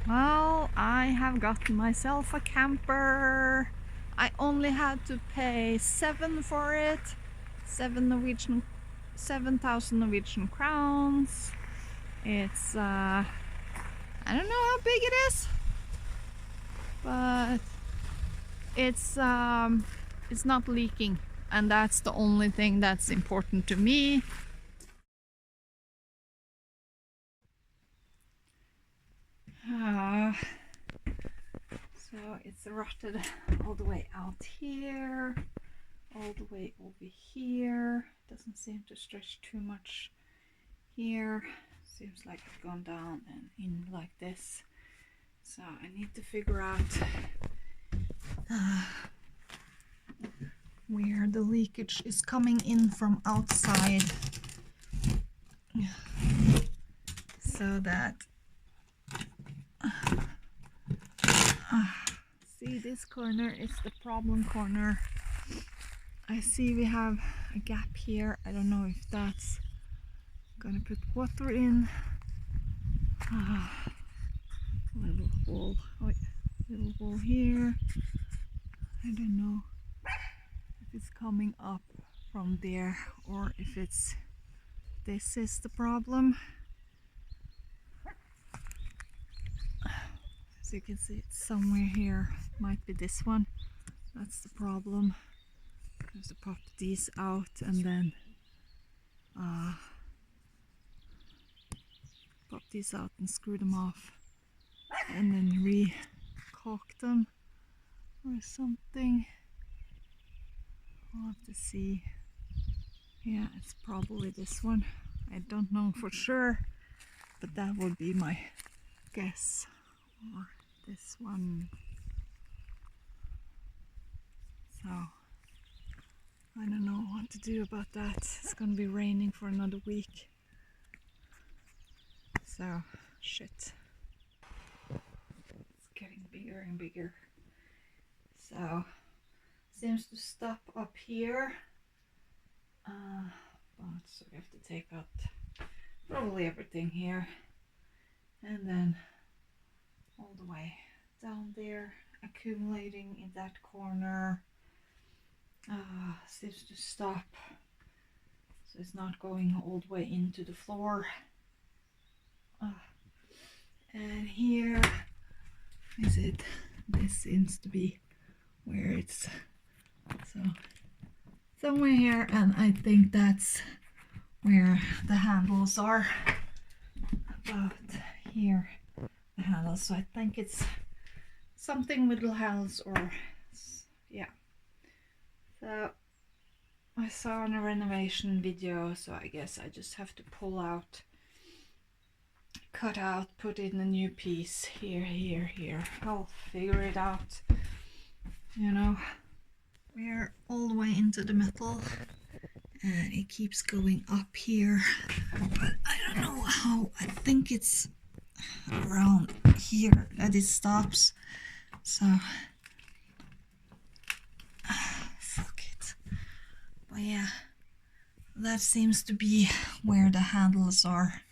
Well, I have gotten myself a camper. I only had to pay 7 for it. 7,000 Norwegian crowns. It's I don't know how big it is, but it's not leaking, and that's the only thing that's important to me. So it's rotted all the way out here, all the way over here. Doesn't seem to stretch too much here. Seems like it's gone down and in like this. So I need to figure out where the leakage is coming in from outside, so that see, this corner is the problem corner. I see we have a gap here. I don't know if that's gonna put water in. Little hole, little hole here. I don't know if it's coming up from there or if it's this is the problem. As you can see, it's somewhere here. Might be this one. That's the problem. I have to pop these out and then pop these out and screw them off, and then re-caulk them or something. I'll have to see. Yeah, it's probably this one. I don't know for sure, but that would be my guess. Or this one. So I don't know what to do about that. It's gonna be raining for another week. So shit. It's getting bigger and bigger. So seems to stop up here. But so we have to take out probably everything here, and then all the way down there, accumulating in that corner. Seems to stop, so it's not going all the way into the floor. And here is it. This seems to be where it's, so somewhere here, and I think that's where the handles are, about here, the handles. So I think it's something with the handles, or yeah. So I saw in a renovation video, so I guess I just have to pull out, cut out, put in a new piece here, here, here. I'll figure it out, you know. We're all the way into the metal and it keeps going up here, but I don't know how. I think it's around here that it stops, so fuck it. But yeah, that seems to be where the handles are.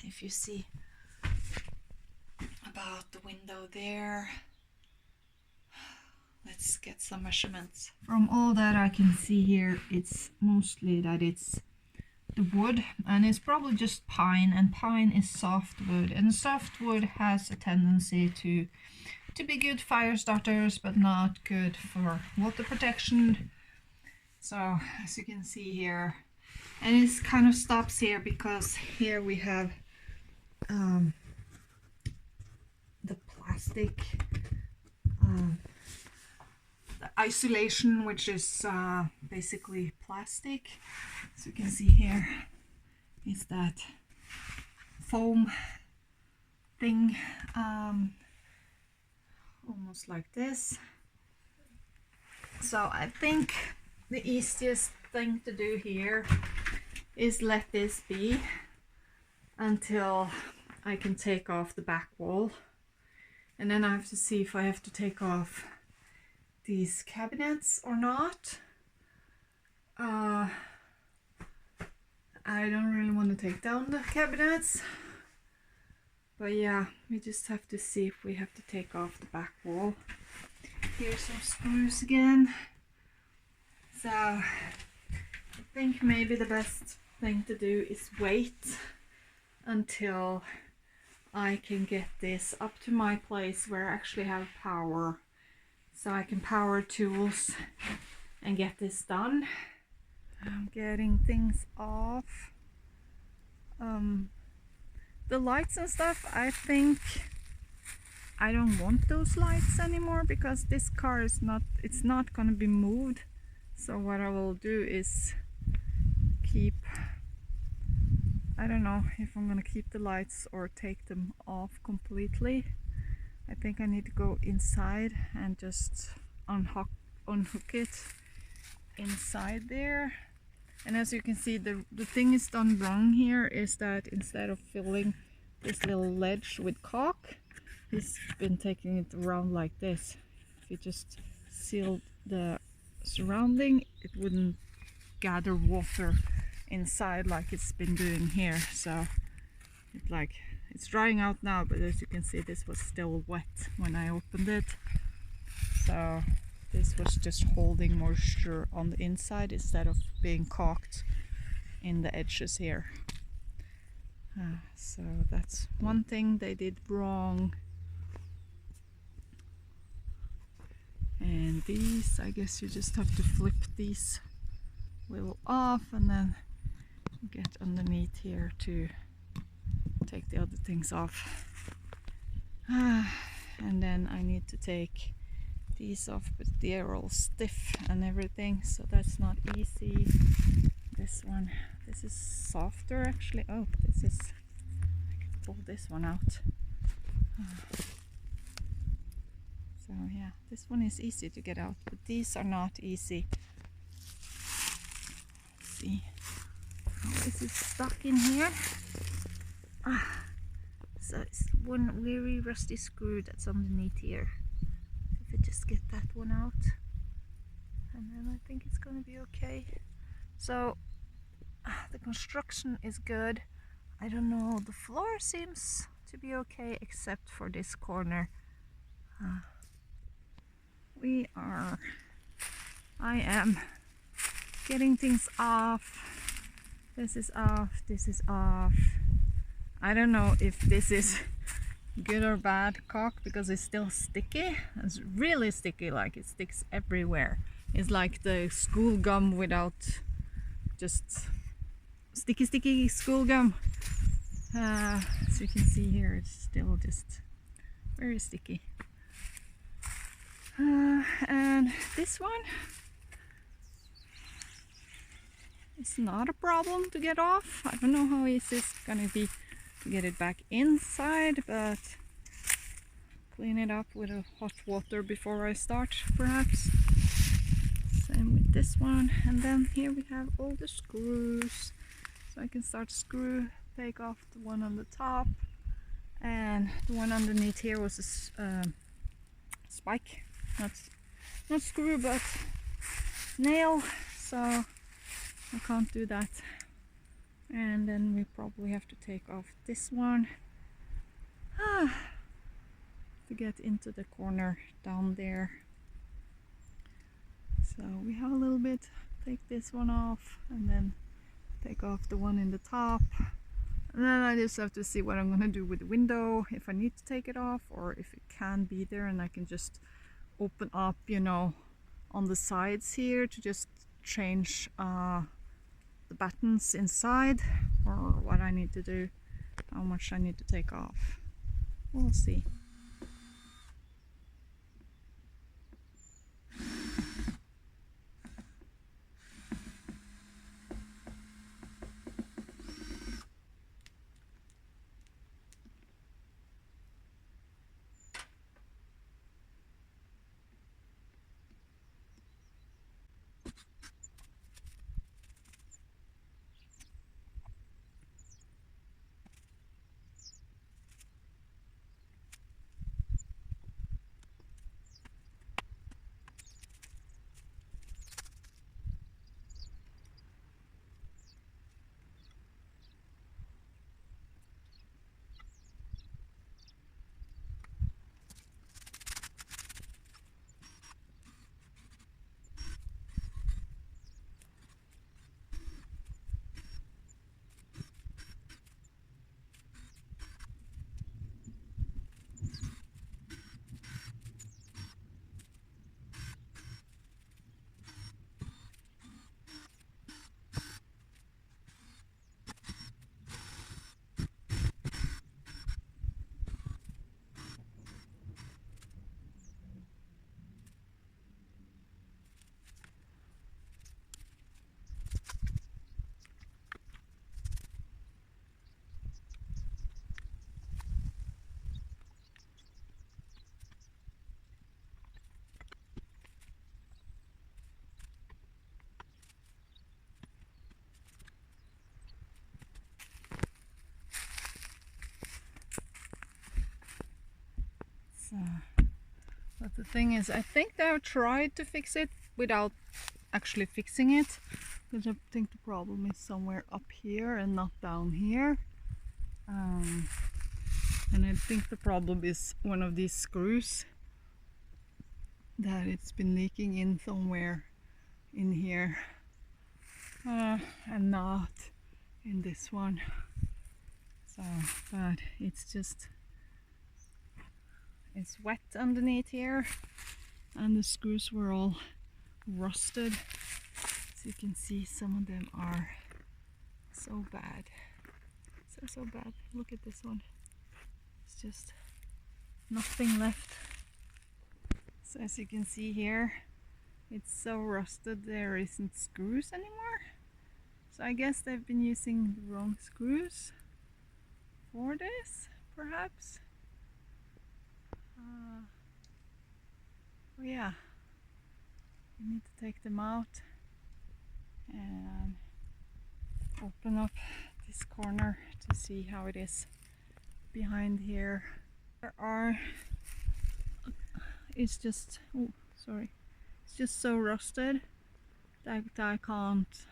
If you see about the window there, let's get some measurements. From all that I can see here, it's mostly that it's the wood, and it's probably just pine, and pine is soft wood, and soft wood has a tendency to be good fire starters but not good for water protection. So as you can see here, and it kind of stops here because here we have the plastic, the isolation, which is basically plastic. So you can see here is that foam thing, almost like this. So I think the easiest thing to do here is let this be until I can take off the back wall, and then I have to see if I have to take off these cabinets or not. I don't really want to take down the cabinets, But yeah, we just have to see if we have to take off the back wall. Here's some screws again. So I think maybe the best thing to do is wait until I can get this up to my place where I actually have power, so I can power tools and get this done. I'm getting things off. The lights and stuff, I think I don't want those lights anymore because this car is it's not gonna be moved. So what I will do is keep, I don't know if I'm gonna keep the lights or take them off completely. I think I need to go inside and just unhook it inside there. And as you can see, the thing is done wrong here is that instead of filling this little ledge with caulk, he's been taking it around like this. If you just sealed the surrounding, it wouldn't gather water inside like it's been doing here. So it's drying out now, but as you can see, this was still wet when I opened it. So this was just holding moisture on the inside instead of being caulked in the edges here. So that's one thing they did wrong. And these, I guess you just have to flip these little off and then get underneath here to take the other things off. And then I need to take these off, but they're all stiff and everything, so that's not easy. This one, this is softer actually. Oh, this is, I can pull this one out. So yeah, this one is easy to get out, but these are not easy. Let's see. Oh, this is stuck in here. So it's one very rusty screw that's underneath here. If I just get that one out, and then I think it's gonna be okay. So the construction is good. I don't know, the floor seems to be okay except for this corner. I am getting things off. This is off, this is off. I don't know if this is good or bad caulk because it's still sticky. It's really sticky, like it sticks everywhere. It's like the school gum without just sticky school gum. As you can see here, it's still just very sticky. And this one, it's not a problem to get off. I don't know how easy it's gonna be to get it back inside, but clean it up with a hot water before I start, perhaps. Same with this one. And then here we have all the screws, so I can start take off the one on the top, and the one underneath here was a spike, not screw but nail, so I can't do that. And then we probably have to take off this one to get into the corner down there. So we have a little bit, take this one off and then take off the one in the top. And then I just have to see what I'm gonna do with the window, if I need to take it off or if it can be there and I can just open up, you know, on the sides here to just change the buttons inside, or what I need to do, how much I need to take off. We'll see. So, but the thing is, I think they've tried to fix it without actually fixing it, because I think the problem is somewhere up here and not down here. And I think the problem is one of these screws, that it's been leaking in somewhere in here, and not in this one. So, but it's wet underneath here, and the screws were all rusted. So you can see some of them are so bad. So bad. Look at this one. It's just nothing left. So as you can see here, it's so rusted there isn't screws anymore. So I guess they've been using the wrong screws for this, perhaps. Oh yeah, we need to take them out and open up this corner to see how it is behind here. It's just, oh sorry, it's just so rusted that I can't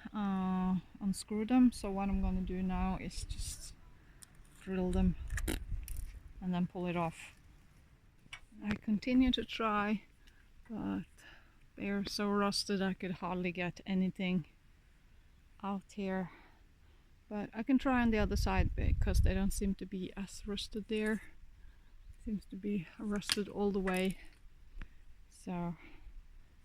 unscrew them. So what I'm gonna do now is just drill them and then pull it off. I continue to try, but they're so rusted I could hardly get anything out here. But I can try on the other side because they don't seem to be as rusted there. Seems to be rusted all the way. So,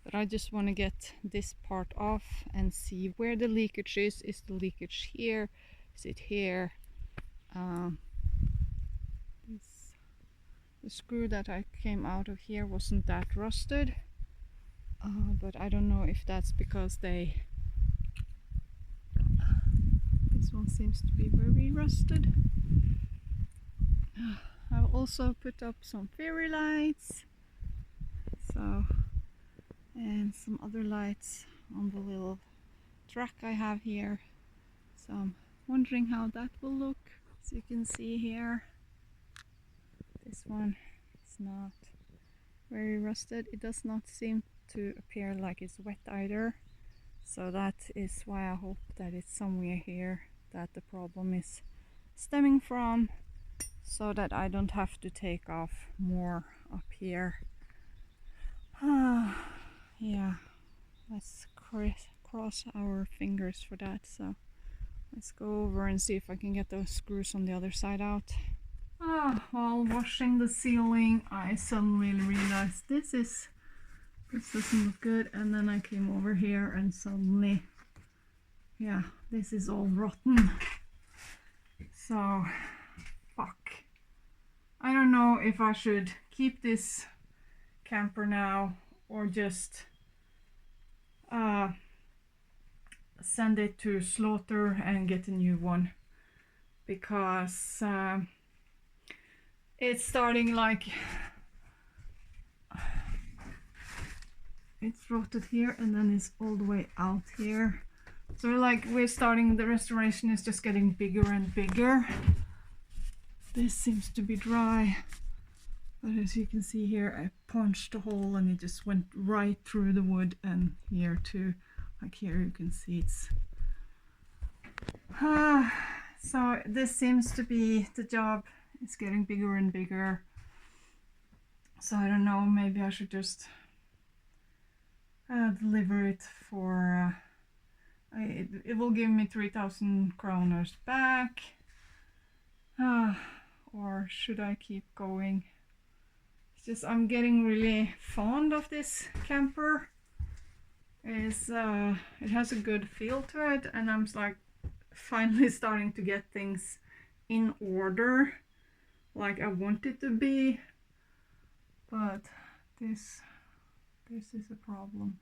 but I just want to get this part off and see where the leakage is. Is the leakage here? Is it here? The screw that I came out of here wasn't that rusted, but I don't know if that's because this one seems to be very rusted. I've also put up some fairy lights, and some other lights on the little track I have here. So I'm wondering how that will look. As you can see here, this one is not very rusted. It does not seem to appear like it's wet either. So that is why I hope that it's somewhere here that the problem is stemming from, so that I don't have to take off more up here. Yeah, let's cross our fingers for that. So let's go over and see if I can get those screws on the other side out. While washing the ceiling, I suddenly realized this doesn't look good, and then I came over here and suddenly, yeah, this is all rotten. So, fuck. I don't know if I should keep this camper now or just send it to slaughter and get a new one, because it's starting like it's rotted here and then it's all the way out here. So like the restoration is just getting bigger and bigger. This seems to be dry, but as you can see here, I punched a hole and it just went right through the wood, and here too. Like here you can see it's so this seems to be the job. It's getting bigger and bigger. So I don't know, maybe I should just deliver it for it will give me 3,000 kroners back, or should I keep going? It's just I'm getting really fond of this camper. It has a good feel to it, and I'm like finally starting to get things in order like I want it to be, but this is a problem.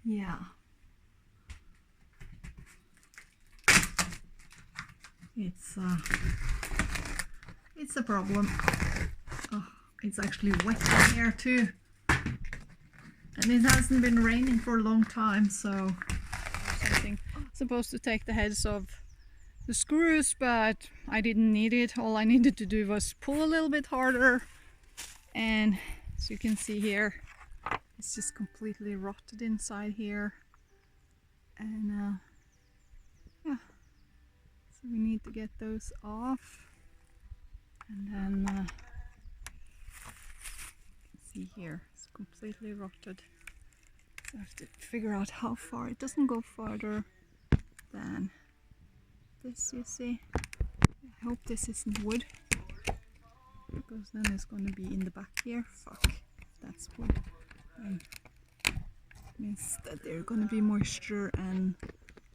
Yeah, it's a problem. Oh, it's actually wet in here too, and it hasn't been raining for a long time, so I'm supposed to take the heads of the screws, but I didn't need it. All I needed to do was pull a little bit harder, and as you can see here, it's just completely rotted inside here. And yeah, so we need to get those off. And then see here, it's completely rotted. So I have to figure out how far. It doesn't go farther than this, you see. I hope this isn't wood, because then it's going to be in the back here. Fuck, if that's wood, then it means that there's going to be moisture and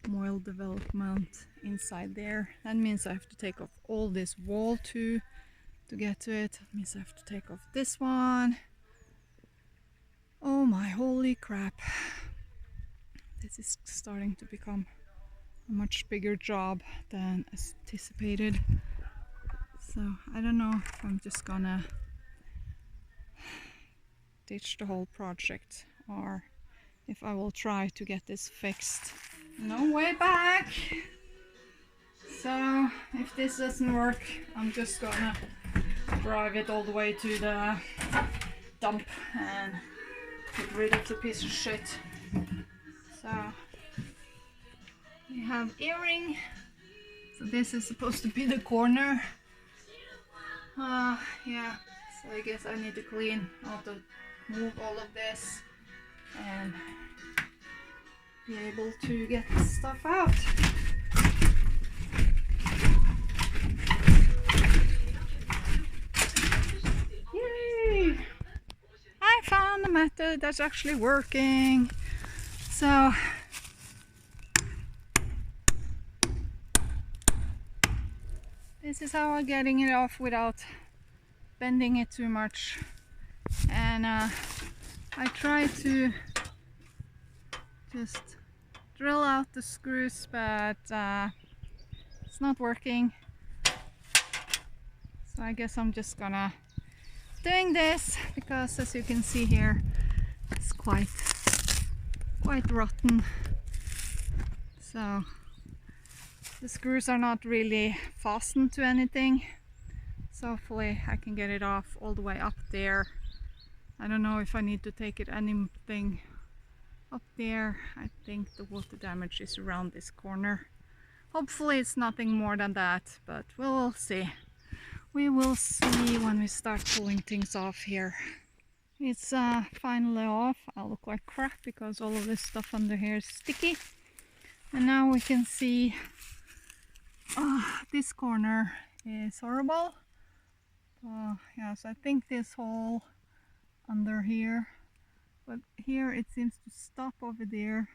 mold development inside there. That means I have to take off all this wall too to get to it. That means I have to take off this one. Oh my holy crap. This is starting to become a much bigger job than anticipated. So I don't know if I'm just gonna ditch the whole project or if I will try to get this fixed. No way back. So if this doesn't work, I'm just gonna drive it all the way to the dump and get rid of the piece of shit. So we have earring. So this is supposed to be the corner. Yeah, so I guess I need to clean out move all of this and be able to get this stuff out. Yay! I found a method that's actually working. So this is how I'm getting it off without bending it too much. And I try to just drill out the screws, but it's not working. So I guess I'm just gonna doing this because, as you can see here, it's quite rotten. So the screws are not really fastened to anything. So hopefully I can get it off all the way up there. I don't know if I need to take it anything up there. I think the water damage is around this corner. Hopefully it's nothing more than that, but we'll see. We will see when we start pulling things off here. It's finally off. I look like crap because all of this stuff under here is sticky. And now we can see this corner is horrible. Yes, I think this hole under here, but here it seems to stop over there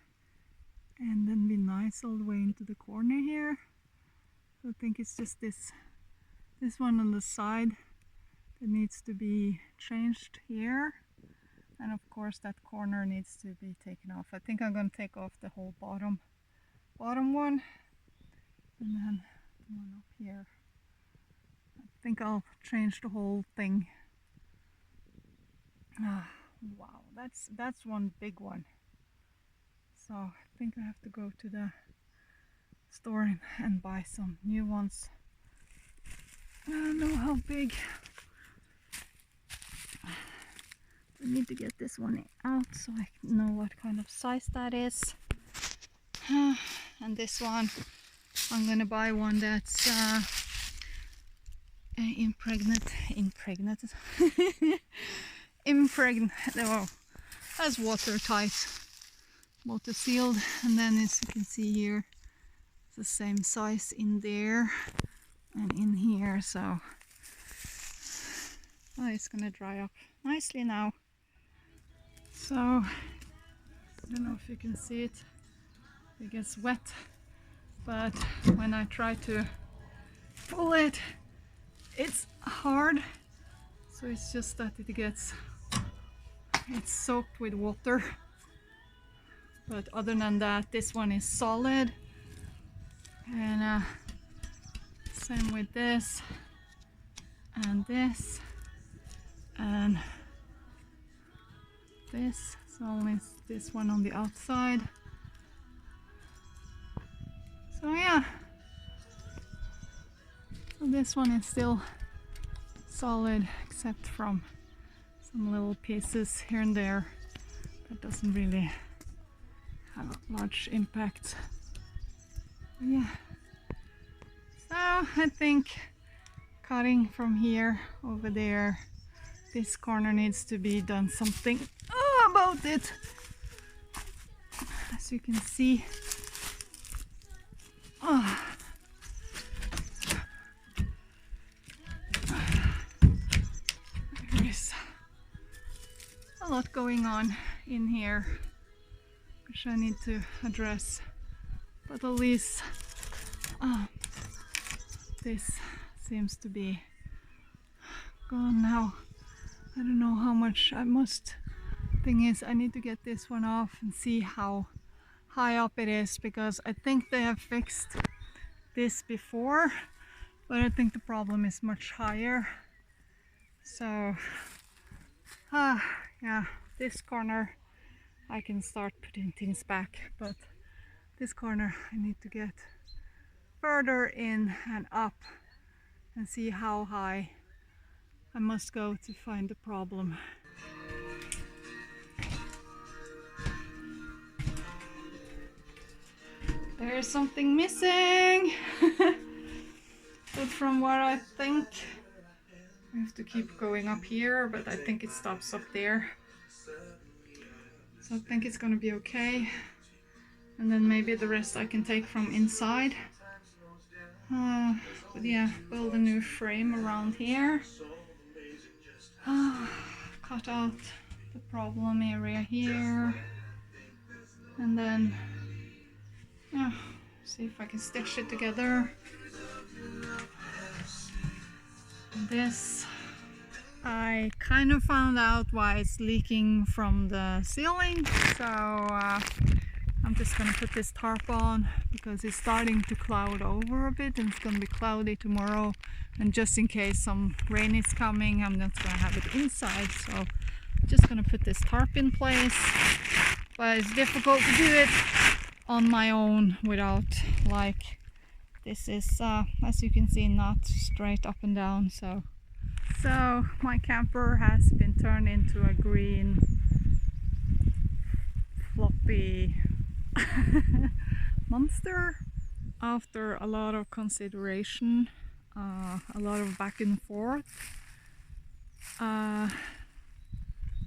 and then be nice all the way into the corner here. So I think it's just this one on the side that needs to be changed here, and of course that corner needs to be taken off. I think I'm going to take off the whole bottom one, and then the one up here. I think I'll change the whole thing. Wow, that's one big one. So I think I have to go to the store and buy some new ones. I don't know how big. I need to get this one out so I know what kind of size that is. And this one, I'm gonna buy one that's oh, that's watertight, water sealed, and then as you can see here, it's the same size in there and in here, so it's gonna dry up nicely now. So I don't know if you can see it, it gets wet, but when I try to pull it, it's hard, so it's just that it's soaked with water. But other than that, this one is solid, and same with this and this and this. So only this one on the outside. So yeah, So this one is still solid except from some little pieces here and there. That doesn't really have a large impact. Yeah. So I think cutting from here over there, this corner needs to be done something about it. As you can see, there is a lot going on in here which I need to address, but at least this seems to be gone now. I don't know how much I must. Thing is, I need to get this one off and see how high up it is, because I think they have fixed this before, but I think the problem is much higher. So yeah, this corner I can start putting things back, but this corner I need to get further in and up and see how high I must go to find the problem. There's something missing. But from what I think, I have to keep going up here, but I think it stops up there. So I think it's gonna be okay. And then maybe the rest I can take from inside. But yeah, build a new frame around here. Cut out the problem area here. And then, yeah, see if I can stitch it together. This, I kind of found out why it's leaking from the ceiling, so I'm just gonna put this tarp on because it's starting to cloud over a bit and it's gonna be cloudy tomorrow, and just in case some rain is coming, I'm not gonna have it inside, so I'm just gonna put this tarp in place. But it's difficult to do it on my own without, like, this is as you can see, not straight up and down. So my camper has been turned into a green floppy monster after a lot of consideration, a lot of back and forth. I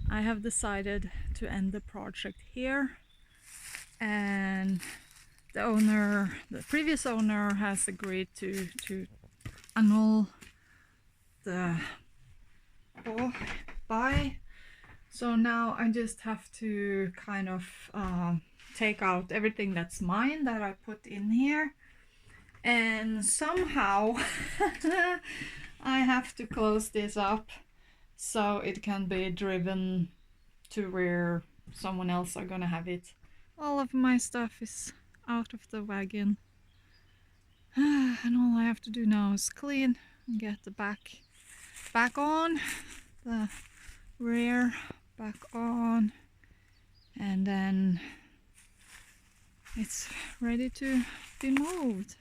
have decided to end the project here, and the previous owner has agreed to annul the buy. So now I just have to kind of take out everything that's mine that I put in here, and somehow I have to close this up so it can be driven to where someone else are gonna have it. All of my stuff is out of the wagon, and all I have to do now is clean and get the back on, the rear back on, and then it's ready to be moved.